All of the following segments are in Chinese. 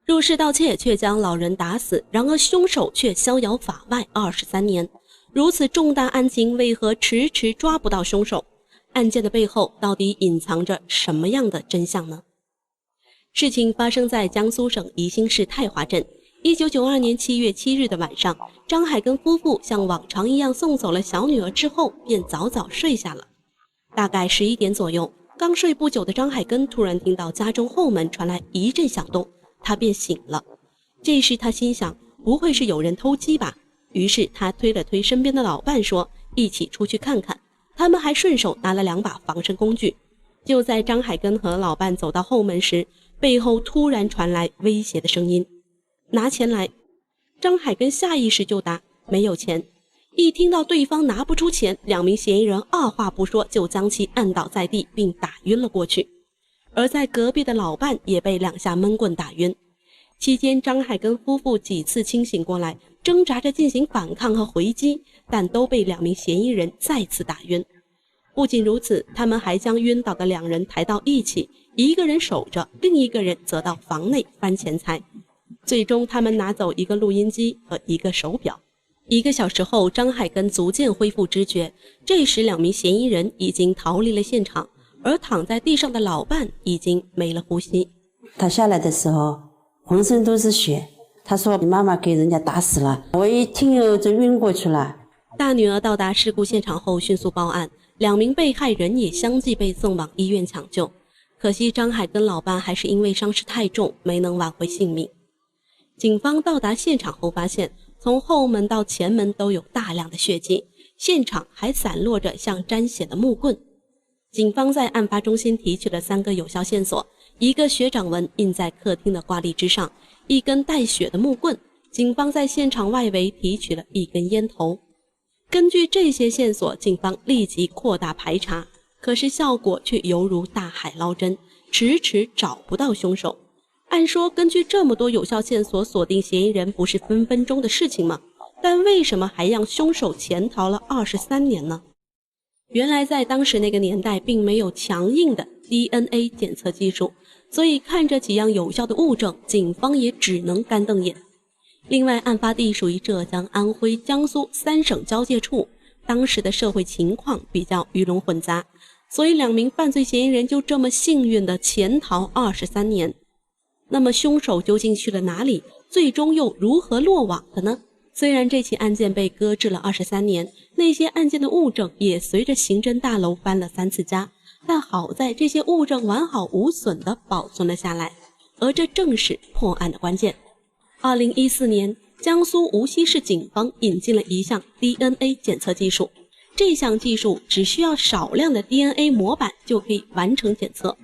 入室盜竊卻將老人打死，然而兇手卻逍遙法外23年。如此重大案情，為何遲遲抓不到兇手？案件的背後到底隱藏着什麼樣的真相呢？事情發生在江蘇省宜興市泰華鎮。1992年7月7日的晚上，張海根夫婦像往常一樣送走了小女兒之後，便早早睡下了。大概11點左右，剛睡不久的張海根突然聽到家中後門傳來一陣響動，他便醒了。這時他心想，不會是有人偷雞吧？於是他推了推身邊的老伴說，一起出去看看。他們還順手拿了2把防身工具。就在張海根和老伴走到後门時，背後突然傳來威脅的聲音，拿錢來。張海根下意識就答，沒有錢。一聽到對方拿不出錢，2名嫌疑人二話不說就將其按倒在地並打暈了過去。而在隔壁的老伴也被2下悶棍打暈。期間張海根夫婦幾次清醒過來，掙扎着進行反抗和回擊，但都被2名嫌疑人再次打暈。不僅如此，他們還将暈倒的2人抬到一起，一個人守着，另一個人則到房內翻錢財。最終他們拿走一個錄音機和一個手錶。1個小時後，張海根逐漸恢復知覺，這時2名嫌疑人已經逃離了現場，而躺在地上的老伴已經沒了呼吸。他下來的時候渾身都是血，他說你媽媽給人家打死了。我一聽就暈過去了。大女兒到達事故現場後迅速報案，2名被害人也相繼被送往醫院搶救。可惜張海根老伴還是因為傷勢太重，沒能挽回性命。警方到達現場後發現，從後門到前門都有大量的血跡，現場還散落着像沾血的木棍。警方在案發中心提取了3個有效線索，一個血掌紋印在客廳的掛歷之上，一根帶血的木棍。警方在現場外圍提取了一根煙頭。根據這些線索，警方立即擴大排查，可是效果卻猶如大海撈針，遲遲找不到兇手。按說根據這麼多有效線索鎖定嫌疑人不是分分鐘的事情嗎？但為什麼還讓兇手潛逃了23年呢？原來在當時那個年代並沒有強硬的 DNA 檢測技術，所以看着幾樣有效的物證，警方也只能干瞪眼。另外，案发地屬於浙江、安徽、江蘇3省交界處，當時的社會情況比較魚龍混雜，所以2名犯罪嫌疑人就這麼幸運地潛逃23年。那麼兇手究竟去了哪裡？最終又如何落網的呢？雖然這起案件被擱置了23年，那些案件的物證也隨着刑偵大樓搬了3次家，但好在這些物證完好無損地保存了下来，而這正是破案的關鍵。2014年，江蘇無錫市警方引進了一項 DNA 檢測技術，這項技術只需要少量的 DNA 模板就可以完成檢測。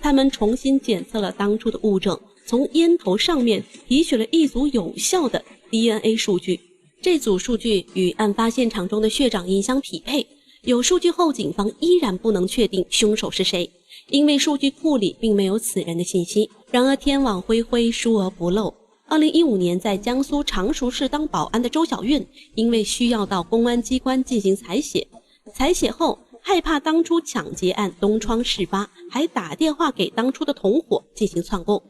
他們重新檢測了當初的物證，從煙頭上面提取了一組有效的 DNA 數據，這組數據與案發現場中的血掌印相匹配。有數據後，警方依然不能確定兇手是誰，因為數據庫裡並沒有此人的信息。然而天網恢恢，疏而不漏。2015年，在江蘇常熟市當保安的周小運，因為需要到公安機關進行採血，採血後害怕當初搶劫案東窗事發，還打電話給當初的同夥進行串供。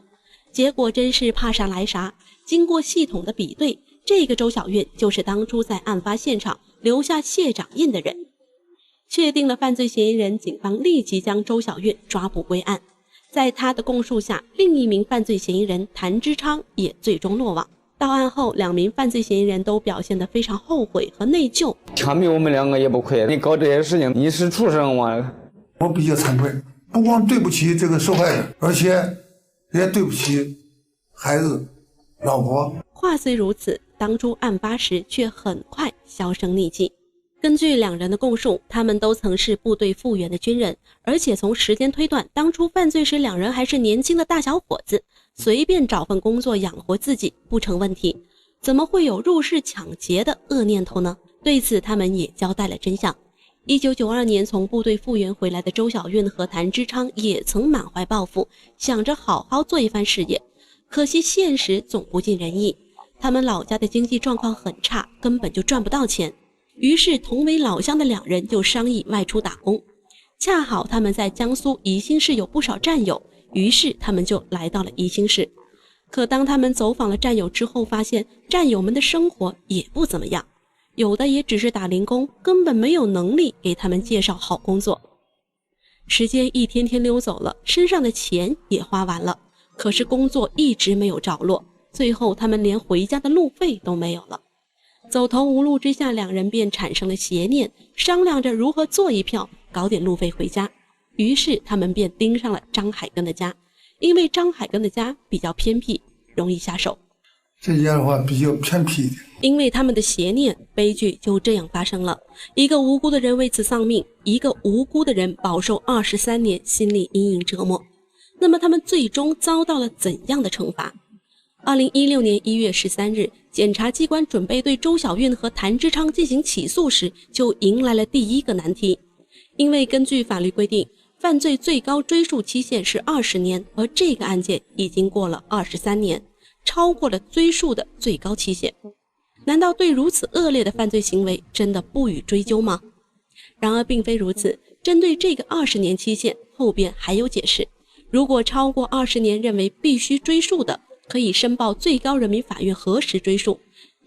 結果真是怕啥來啥，經過系統的比對，這個周小運就是當初在案發現場留下血掌印的人。確定了犯罪嫌疑人，警方立即將周小運抓捕歸案。在他的供述下，另一名犯罪嫌疑人譚之昌也最終落網。到案後，2名犯罪嫌疑人都表現得非常後悔和內疚。枪毙我們2個也不虧，你搞這些事情，你是畜生嗎？我比較慚愧，不光對不起這個受害人，而且也對不起孩子、老婆。話雖如此，當初案發時卻很快销聲匿跡。根據2人的供述，他們都曾是部隊復员的軍人，而且從時間推斷，当初犯罪時2人還是年輕的大小伙子，隨便找份工作養活自己不成問題，怎麼會有入室搶劫的惡念頭呢？對此他們也交代了真相。1992年從部隊復员回來的周小運和譚之昌也曾滿懷抱負，想着好好做一番事業，可惜現實總不盡人意，他們老家的經濟狀況很差，根本就賺不到錢。於是同為老鄉的2人就商議外出打工，恰好他們在江蘇宜興市有不少戰友，於是他們就來到了宜興市。可当他們走訪了戰友之後，發現戰友們的生活也不怎麼樣，有的也只是打零工，根本沒有能力給他們介紹好工作。時間一天天溜走了，身上的錢也花完了，可是工作一直沒有着落，最後他們连回家的路費都沒有了。走投無路之下，两人便產生了邪念，商量着如何做一票，搞點路費回家。於是他們便盯上了張海根的家，因為張海根的家比較偏僻，容易下手。這家的話比較偏僻一點。因為他們的邪念，悲劇就這樣發生了。一個無辜的人為此喪命，一個無辜的人飽受23年心理陰影折磨。那麼他們最終遭到了怎樣的懲罰？2016年1月13日，檢察機關準備對周小運和譚之昌進行起訴時，就迎來了第一個難題。因為根據法律規定，犯罪最高追訴期限是20年，而這個案件已經過了23年，超過了追訴的最高期限。難道对如此惡劣的犯罪行為真的不予追究嗎？然而並非如此，針對這個20年期限，後邊還有解釋。如果超過20年認為必須追訴的，可以申報最高人民法院核實追訴。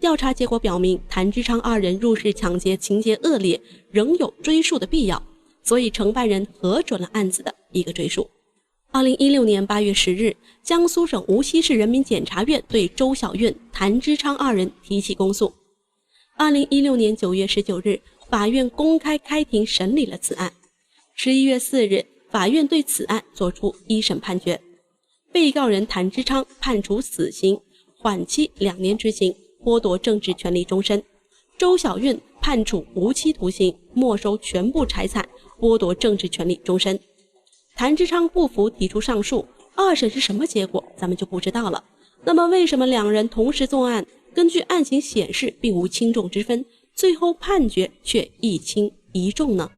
調查結果表明，譚之昌二人入室搶劫情節惡劣，仍有追訴的必要，所以承辦人核准了案子的一個追訴。2016年8月10日，江蘇省無錫市人民檢察院對周小運、譚之昌二人提起公訴。2016年9月19日，法院公開開庭審理了此案。11月4日，法院對此案作出一審判決，被告人譚之昌判處死刑，緩期2年執行，剝奪政治權利終身；周小運判處無期徒刑，沒收全部財產，剝奪政治權利終身。譚之昌不服提出上訴，二審是什麼結果咱們就不知道了。那麼為什麼兩人同時作案，根據案情顯示並無輕重之分，最後判決卻一輕一重呢？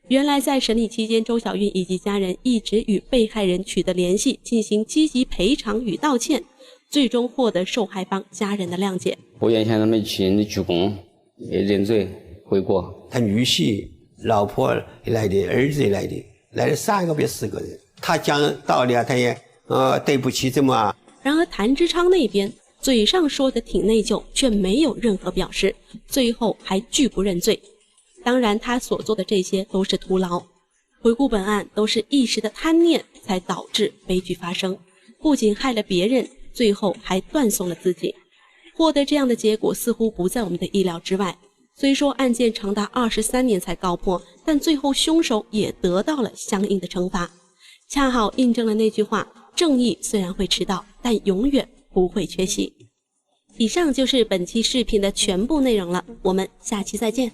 原來在審理期間，周小運以及家人一直與被害人取得聯繫，進行積極賠償與道歉，最終獲得受害方家人的諒解。我願向他們親人鞠躬，也認罪悔過。他女婿、老婆也來的，兒子也來的，來了3個別4個人。他講道理啊，他也對不起這麼。然而譚之昌那邊嘴上說的挺內疚，卻沒有任何表示，最後還拒不認罪。當然他所做的這些都是徒勞。回顧本案，都是一時的貪念才導致悲劇發生，不僅害了別人，最後還斷送了自己。獲得這樣的結果似乎不在我們的意料之外。雖說案件長達23年才告破，但最後兇手也得到了相應的懲罰，恰好印證了那句話：正義雖然會遲到，但永遠不會缺席。以上就是本期視頻的全部內容了，我們下期再見。